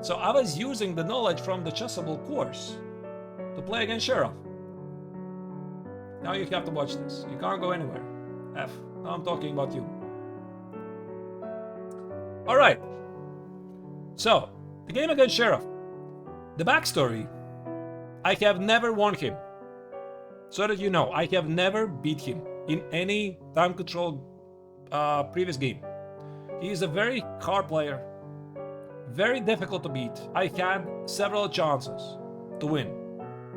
So I was using the knowledge from the Chessable course to play against Shirov. Now you have to watch this. You can't go anywhere. F. Now I'm talking about you. Alright. So, the game against Shirov. The backstory. I have never won him. So that you know, I have never beat him in any time control previous game. He is a very hard player. Very difficult to beat. I had several chances to win.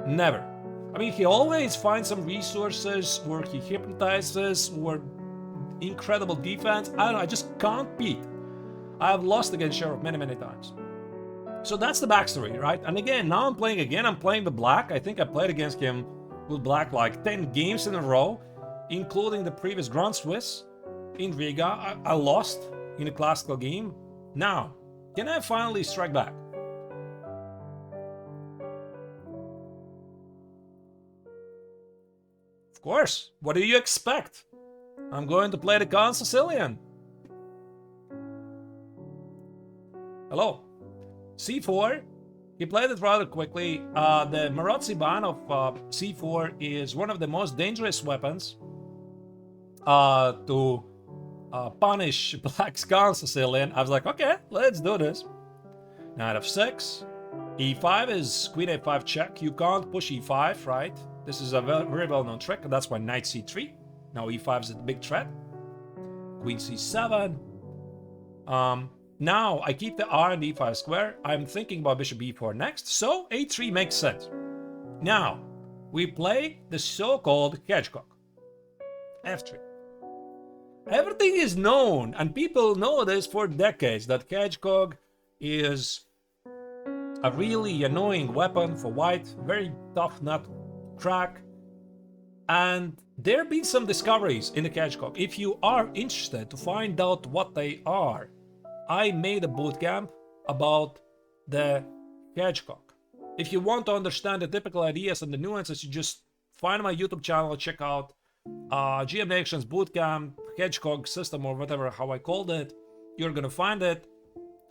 Never. I mean, he always finds some resources where he hypnotizes or incredible defense. I don't know, I just can't beat. I have lost against Sheriff many, many times. So that's the backstory, right? And again, now I'm playing again. I'm playing the black. I think I played against him with black like 10 games in a row, including the previous Grand Swiss in Riga. I lost in a classical game. Now, can I finally strike back? Of course. What do you expect? I'm going to play the Sicilian. Hello. C4. He played it rather quickly. The Marozzi ban of C4 is one of the most dangerous weapons to punish Black's Sicilian. I was like, okay, let's do this. Knight f6. E5 is queen a5 check. You can't push e5, right? This is a very well-known trick, and that's why knight c3. Now e5 is a big threat. Queen c7. Now I keep the r and e5 square. I'm thinking about bishop e4 next, so a3 makes sense. Now, we play the so-called hedgehog. f3. Everything is known, and people know this for decades, that hedgehog is a really annoying weapon for white, very tough nut crack. And there have been some discoveries in the hedgehog. If you are interested to find out what they are, I made a bootcamp about the hedgehog. If you want to understand the typical ideas and the nuances, you just find my YouTube channel, check out GM Neiksans bootcamp, hedgehog system, or whatever how I called it. You're gonna find it.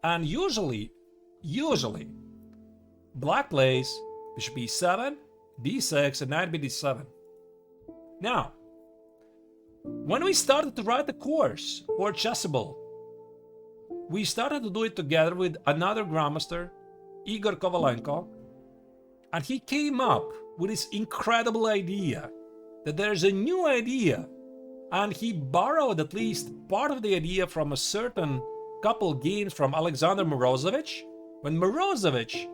And usually, black plays bishop e7, d6, and knight bd7. Now, when we started to write the course for Chessable, we started to do it together with another grandmaster, Igor Kovalenko, and he came up with this incredible idea that there's a new idea, and he borrowed at least part of the idea from a certain couple games from Alexander Morozovich, when Morozovich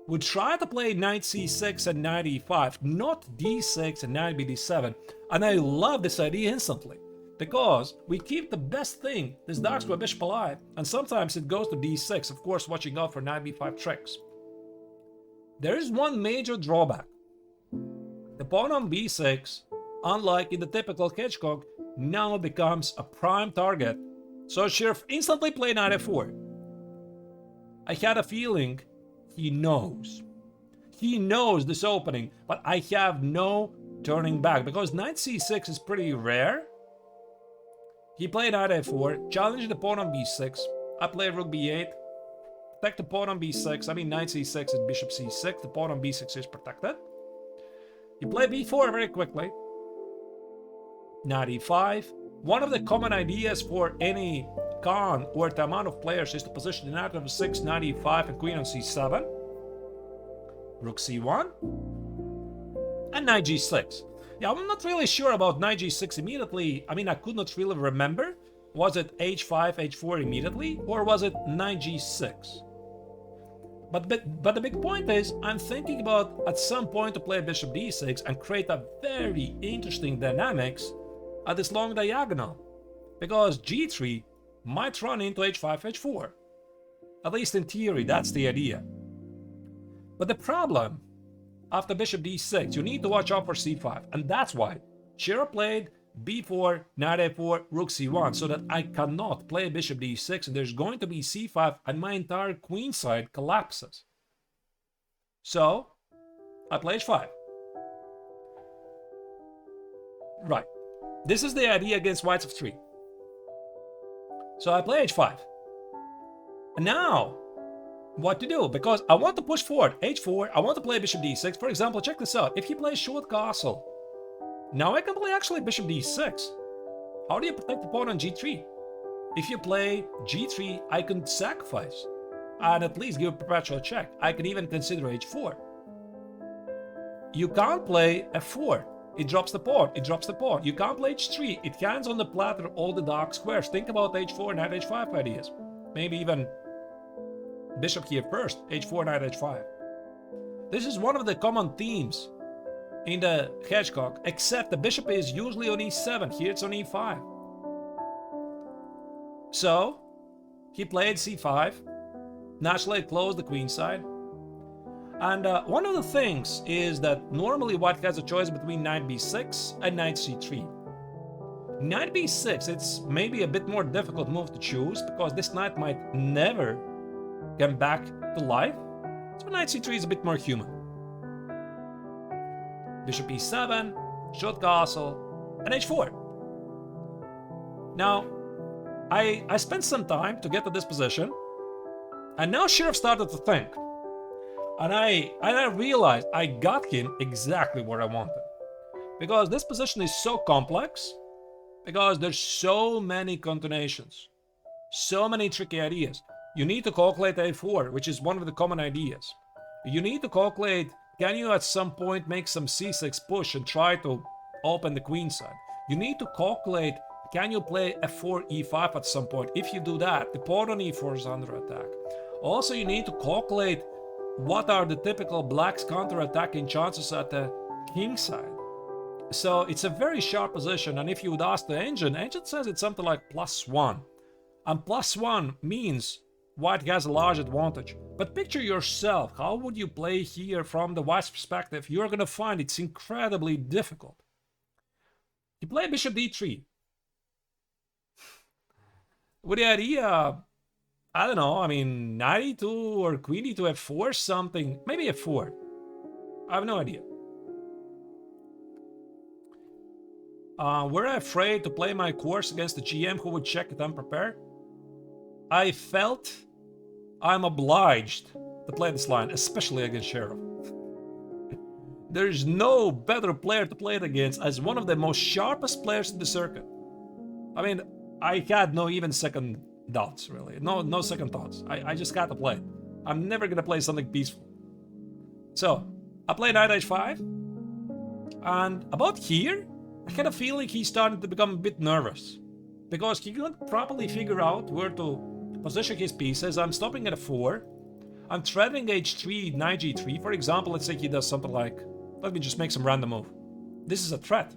would try to play knight c6 and knight e5, not d6 and knight bd7. And I love this idea instantly, because we keep the best thing, this dark square bishop alive, and sometimes it goes to d6, of course watching out for knight b5 tricks. There is one major drawback. The pawn on b6, unlike in the typical hedgehog, now becomes a prime target, so Shirov instantly played knight f4. I had a feeling he knows. He knows this opening, but I have no turning back, because knight c6 is pretty rare. He played knight a4, challenged the pawn on b6. I played rook b8, protect the pawn on b6. I mean knight c6 and bishop c6. The pawn on b6 is protected. He played b4 very quickly. Knight e5. One of the common ideas for any Khan or the amount of players is to position the knight on f6, knight e5, and queen on c7. Rook c1. And knight g6. Yeah, I'm not really sure about knight g6 immediately. I mean, I could not really remember. Was it h5, h4 immediately? Or was it knight g6? But the big point is, I'm thinking about at some point to play bishop d6 and create a very interesting dynamics at this long diagonal. Because g3 might run into h5, h4. At least in theory, that's the idea. But the problem, after bishop d6, you need to watch out for c5. And that's why Shirov played b4, knight a4, rook c1, so that I cannot play bishop d6, and there's going to be c5, and my entire queen side collapses. So, I play h5. Right. This is the idea against whites of 3. So I play h5. And now, what to do, because I want to push forward. h4, I want to play bishop d6. For example, check this out. If he plays short castle, now I can play actually bishop d6. How do you protect the pawn on g3? If you play g3, I can sacrifice and at least give a perpetual check. I can even consider h4. You can't play f4. It drops the pawn. It drops the pawn. You can't play h3. It hands on the platter all the dark squares. Think about h4, knight h5 ideas. Maybe even bishop here first. h4, knight h5. This is one of the common themes in the Hedgehog, except the bishop is usually on e7. Here it's on e5. So he played c5. Naturally closed the queen side. And one of the things is that normally white has a choice between knight b6 and knight c3. Knight b6, it's maybe a bit more difficult move to choose because this knight might never come back to life. So knight c3 is a bit more human. Bishop e7, short castle, and h4. Now, I spent some time to get to this position, and now Shirov started to think. And I realized I got him exactly where I wanted. Because this position is so complex, because there's so many continuations, so many tricky ideas. You need to calculate a4, which is one of the common ideas. You need to calculate, can you at some point make some c6 push and try to open the queen side? You need to calculate, can you play f4, e5 at some point? If you do that, the pawn on e4 is under attack. Also, you need to calculate what are the typical black's counter-attacking chances at the king side. So it's a very sharp position, and if you would ask the engine says it's something like +1. And +1 means white has a large advantage. But picture yourself, how would you play here from the white's perspective? You're going to find it's incredibly difficult. You play bishop d3. With the idea, I don't know, I mean, knight e2 or queen e2, f4, something. Maybe f4. I have no idea. Were I afraid to play my course against the GM who would check it unprepared? I felt I'm obliged to play this line, especially against Shirov. There's no better player to play it against as one of the most sharpest players in the circuit. I mean, I had no even second doubts, really. No second thoughts. I just got to play it. I'm never going to play something peaceful. So, I played knight h5. And about here, I had a feeling he started to become a bit nervous. Because he couldn't properly figure out where to position his pieces. I'm stopping at a4. I'm threatening h3, knight g3. For example, let's say he does something like, let me just make some random move. This is a threat.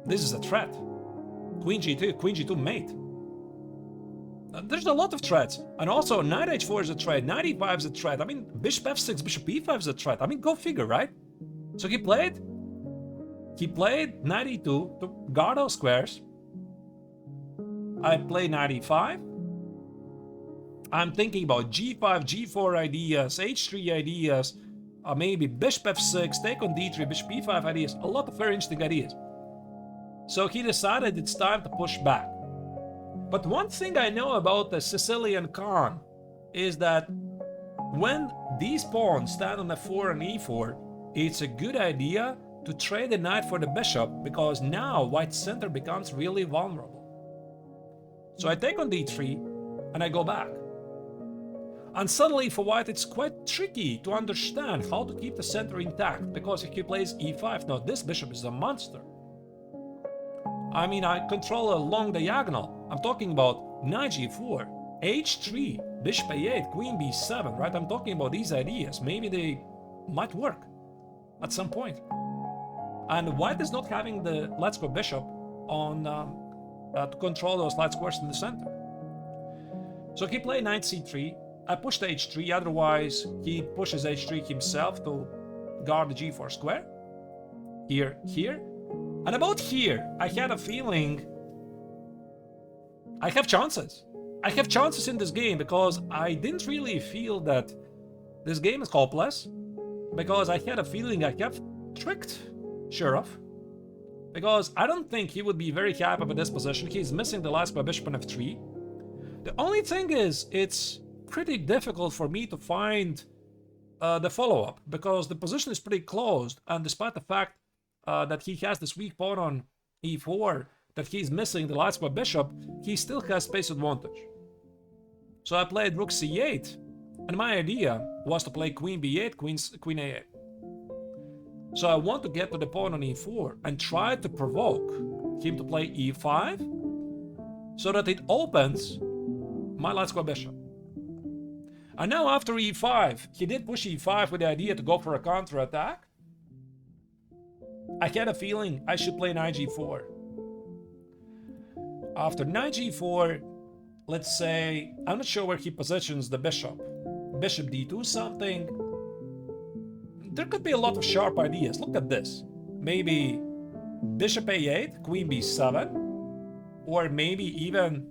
This is a threat. Queen g2 mate. There's a lot of threats. And also, knight h4 is a threat, knight e5 is a threat. I mean, bishop f6, bishop e5 is a threat. I mean, go figure, right? So he played knight e2 to guard those squares. I play knight e5. I'm thinking about g5, g4 ideas, h3 ideas, maybe bishop f6, take on d3, bishop e5 ideas. A lot of very interesting ideas. So he decided it's time to push back. But one thing I know about the Sicilian Khan is that when these pawns stand on f4 and e4, it's a good idea to trade the knight for the bishop, because now white's center becomes really vulnerable. So I take on d3 and I go back. And suddenly for white it's quite tricky to understand how to keep the center intact, because if he plays e5, now this bishop is a monster. I mean, I control a long diagonal. I'm talking about knight g4, h3, bishop a8, queen b7, right? I'm talking about these ideas. Maybe they might work at some point. And white is not having the light square bishop on to control those light squares in the center. So he played knight c3. I pushed h3, otherwise he pushes h3 himself to guard the g4 square. Here. And about here, I had a feeling I have chances. I have chances in this game because I didn't really feel that this game is hopeless. Because I had a feeling I have tricked Shirov. Because I don't think he would be very happy with this position. He's missing the last by bishop on f3. The only thing is, it's pretty difficult for me to find the follow-up, because the position is pretty closed, and despite the fact that he has this weak pawn on e4, that he's missing the light square bishop, he still has space advantage. So I played rook c8, and my idea was to play queen b8, queen a8. So I want to get to the pawn on e4 and try to provoke him to play e5 so that it opens my light square bishop. And now after e5, he did push e5 with the idea to go for a counter-attack. I had a feeling I should play knight g4. After knight g4, let's say, I'm not sure where he positions the bishop. Bishop d2 something. There could be a lot of sharp ideas. Look at this. Maybe bishop a8, queen b7, or maybe even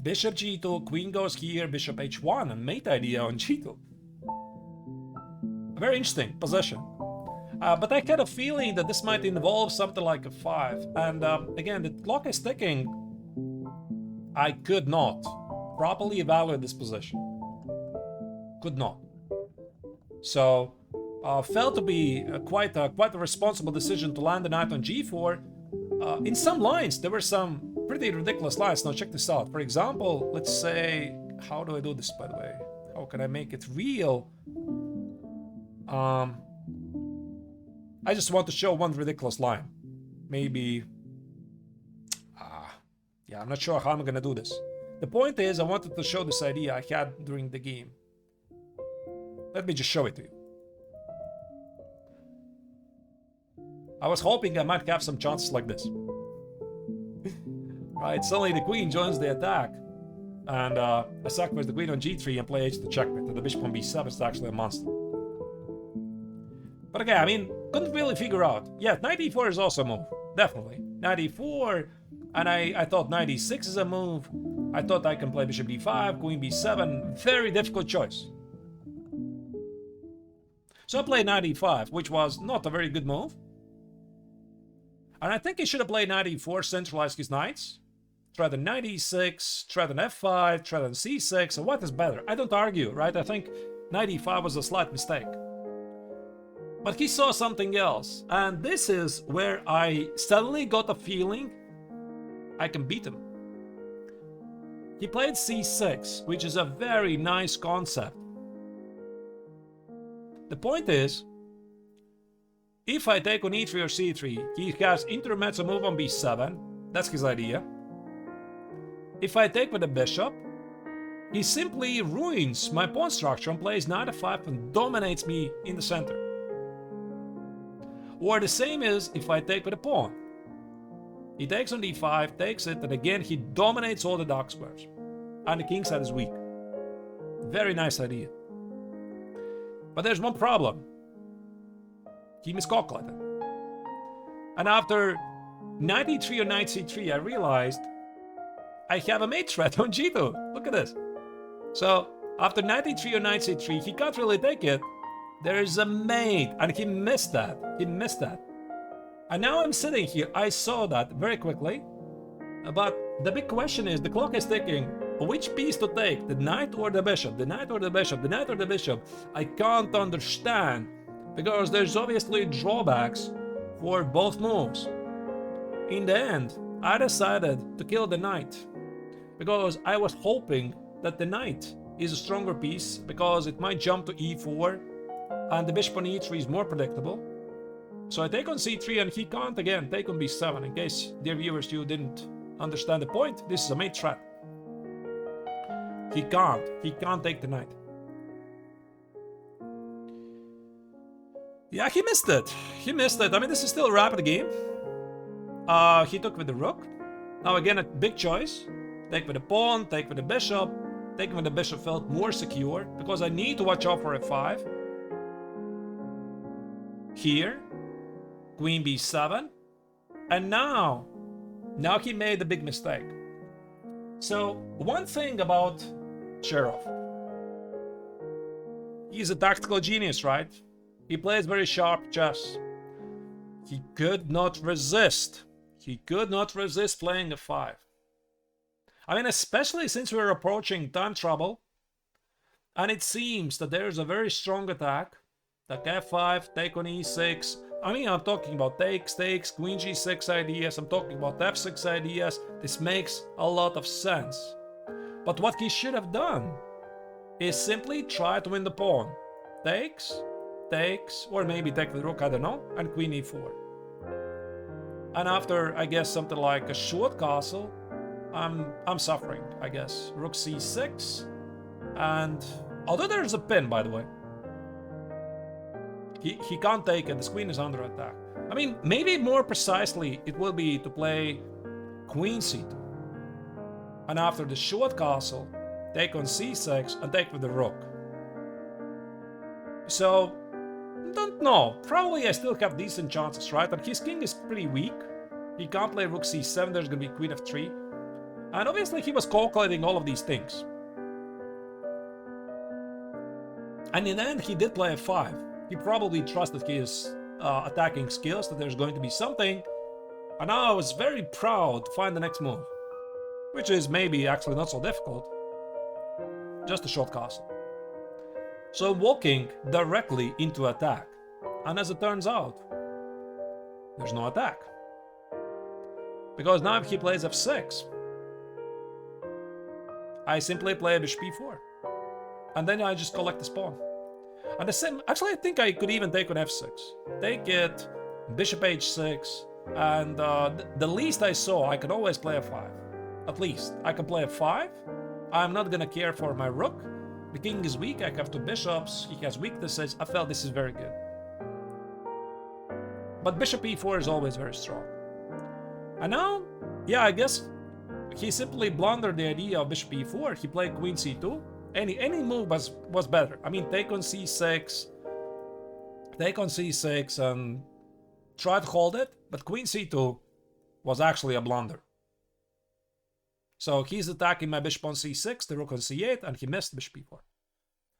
bishop g2, queen goes here, bishop h1, a mate idea on g2. A very interesting position. But I had a feeling that this might involve something like a 5. And again, the clock is ticking. I could not properly evaluate this position. Could not. So, felt to be quite a responsible decision to land the knight on g4. In some lines, there were some pretty ridiculous lines. Now check this out. For example, let's say, how do I do this, by the way? How can I make it real? I just want to show one ridiculous line. Maybe... yeah, I'm not sure how I'm gonna do this. The point is, I wanted to show this idea I had during the game. Let me just show it to you. I was hoping I might have some chances like this. Right, suddenly the queen joins the attack. And I sacrifice the queen on g3 and play h to checkmate. And the bishop on b7 is actually a monster. But again, I mean, couldn't really figure out. Yeah, knight e4 is also a move. Definitely. Knight e4, and I thought knight e6 is a move. I thought I can play bishop d5, queen b7. Very difficult choice. So I played knight e5, which was not a very good move. And I think he should have played knight e4, centralized his knights. Tried on knight e6, tried on f5, tried on c6, and what is better? I don't argue, right? I think knight e5 was a slight mistake. But he saw something else, and this is where I suddenly got a feeling I can beat him. He played c6, which is a very nice concept. The point is, if I take on e3 or c3, he has intermezzo move on b7. That's his idea. If I take with the bishop, he simply ruins my pawn structure and plays knight f5 and dominates me in the center. Or the same is if I take with a pawn. He takes on d5, takes it, and again he dominates all the dark squares. And the king side is weak. Very nice idea. But there's one problem. He miscalculated. And after knight e3 or knight c3, I realized I have a mate threat on g2. Look at this. So after knight e3 or knight c3, he can't really take it. There is a mate, and he missed that. He missed that. And now I'm sitting here. I saw that very quickly. But the big question is, the clock is ticking. Which piece to take? The knight or the bishop? The knight or the bishop? The knight or the bishop? I can't understand. Because there's obviously drawbacks for both moves. In the end, I decided to kill the knight. Because I was hoping that the knight is a stronger piece, because it might jump to e4, and the bishop on e3 is more predictable. So I take on c3, and he can't again take on b7. In case, dear viewers, you didn't understand the point, this is a mate threat. He can't take the knight. Yeah, he missed it. He missed it. I mean, this is still a rapid game. He took with the rook. Now again, a big choice. Take with the pawn, take with the bishop. Taking with the bishop felt more secure, because I need to watch out for f5. Here, queen b7. And now he made a big mistake. So, one thing about Shirov. He's a tactical genius, right? He plays very sharp chess. He could not resist. He could not resist playing f5. I mean, especially since we're approaching time trouble, And it seems that there's a very strong attack. Like f5, take on e6. I mean, I'm talking about takes, queen g6 ideas. I'm talking about f6 ideas. This makes a lot of sense. But what he should have done is simply try to win the pawn. Takes, or maybe take the rook, I don't know, and queen e4. And after, I guess, something like a short castle, I'm suffering, I guess. Rook c6, and although there's a pin, by the way, he can't take it. The queen is under attack. I mean, maybe more precisely, it will be to play queen c2, and after the short castle, take on c6 and take with the rook. So, don't know. Probably I still have decent chances, right? And his king is pretty weak. He can't play rook c7. There's gonna be queen f3, and obviously he was calculating all of these things. And in the end, he did play f5. He probably trusted his attacking skills, that there's going to be something. And now I was very proud to find the next move, which is maybe actually not so difficult. Just a short castle. So walking directly into attack. And as it turns out, there's no attack. Because now if he plays f6, I simply play bishop e4. And then I just collect this pawn. And the same, actually I think I could even take on f6. Take it, bishop h6, and the least I saw, I can always play f5. At least, I can play f5. I'm not gonna care for my rook. The king is weak, I have two bishops, he has weaknesses. I felt this is very good. But bishop e4 is always very strong. And now, yeah, I guess he simply blundered the idea of bishop e4. He played queen c2. Any move was better. I mean, take on c6, and try to hold it, but queen c2 was actually a blunder. So he's attacking my bishop on c6, the rook on c8, and he missed bishop e4.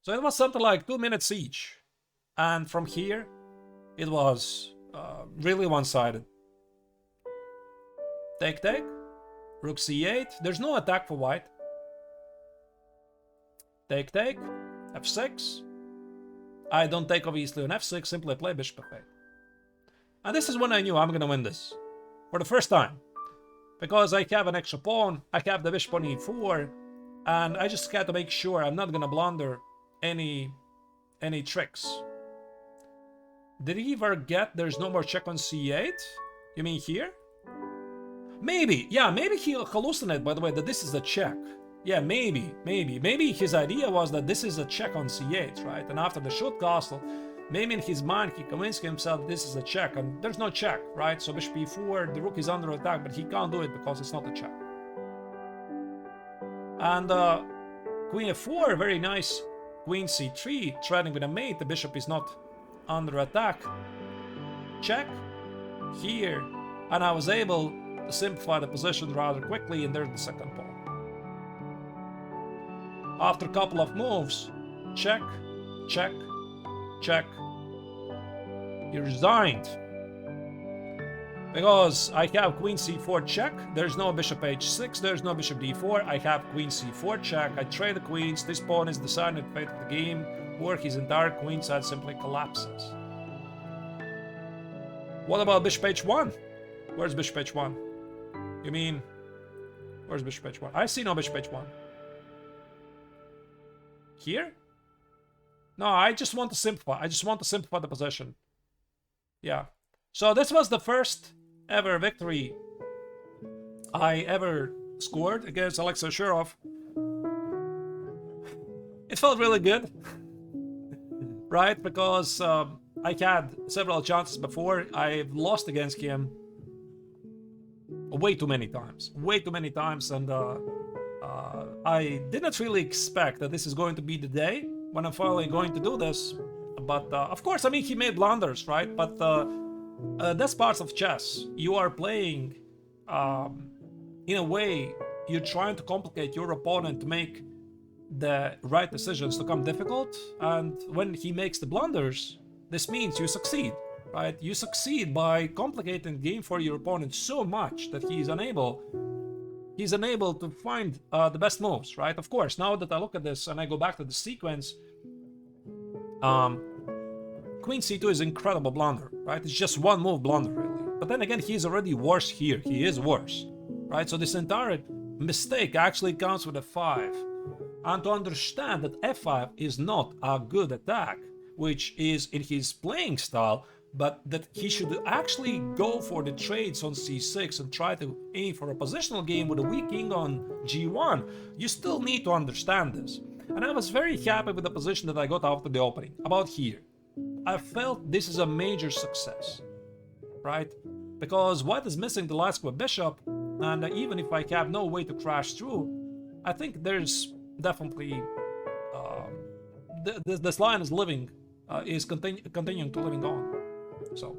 So it was something like 2 minutes each. And from here, it was really one-sided. Take, rook c8. There's no attack for white. Take, f6. I don't take obviously on f6, simply play bishop f8. And this is when I knew I'm gonna win this. For the first time. Because I have an extra pawn, I have the bishop on e4, and I just had to make sure I'm not gonna blunder any tricks. Did he forget there's no more check on c8? You mean here? Maybe, yeah, maybe he hallucinated, by the way, that this is a check. Yeah, maybe his idea was that this is a check on c8, right? And after the short castle, maybe in his mind he convinced himself this is a check, and there's no check, right? So bishop e4, the rook is under attack, but he can't do it because it's not a check. And queen f4, very nice. Queen c3, threatening with a mate, the bishop is not under attack. Check, here, and I was able to simplify the position rather quickly, and there's the second pawn. After a couple of moves, check, check, check. He resigned. Because I have queen c4 check, there's no bishop h6, there's no bishop d4, I have queen c4 check, I trade the queens, this pawn is the deciding fate of the game, or his entire queen side simply collapses. What about bishop h1? Where's bishop h1? You mean, where's bishop h1? I see no bishop h1. Here? No, I just want to simplify. I just want to simplify the position. Yeah. So this was the first ever victory I ever scored against Alexei Shirov. It felt really good. Right? Because I had several chances before. I've lost against him way too many times. Way too many times, and I didn't really expect that this is going to be the day when I'm finally going to do this. But of course, I mean, he made blunders, right? But that's part of chess. You are playing in a way, you're trying to complicate your opponent to make the right decisions to come difficult. And when he makes the blunders, this means you succeed, right? You succeed by complicating the game for your opponent so much that he is unable he's unable to find the best moves, right? Of course, now that I look at this and I go back to the sequence, Queen c2 is incredible blunder, right? It's just one move blunder, really. But then again, he's already worse here. He is worse, right? So this entire mistake actually counts with a 5. And to understand that f5 is not a good attack, which is in his playing style, but that he should actually go for the trades on c6 and try to aim for a positional game with a weak king on g1, you still need to understand this. And I was very happy with the position that I got after the opening, about here. I felt this is a major success, right? Because white is missing the last square bishop, and even if I have no way to crash through, I think there's definitely this line is living, is continuing to living on. So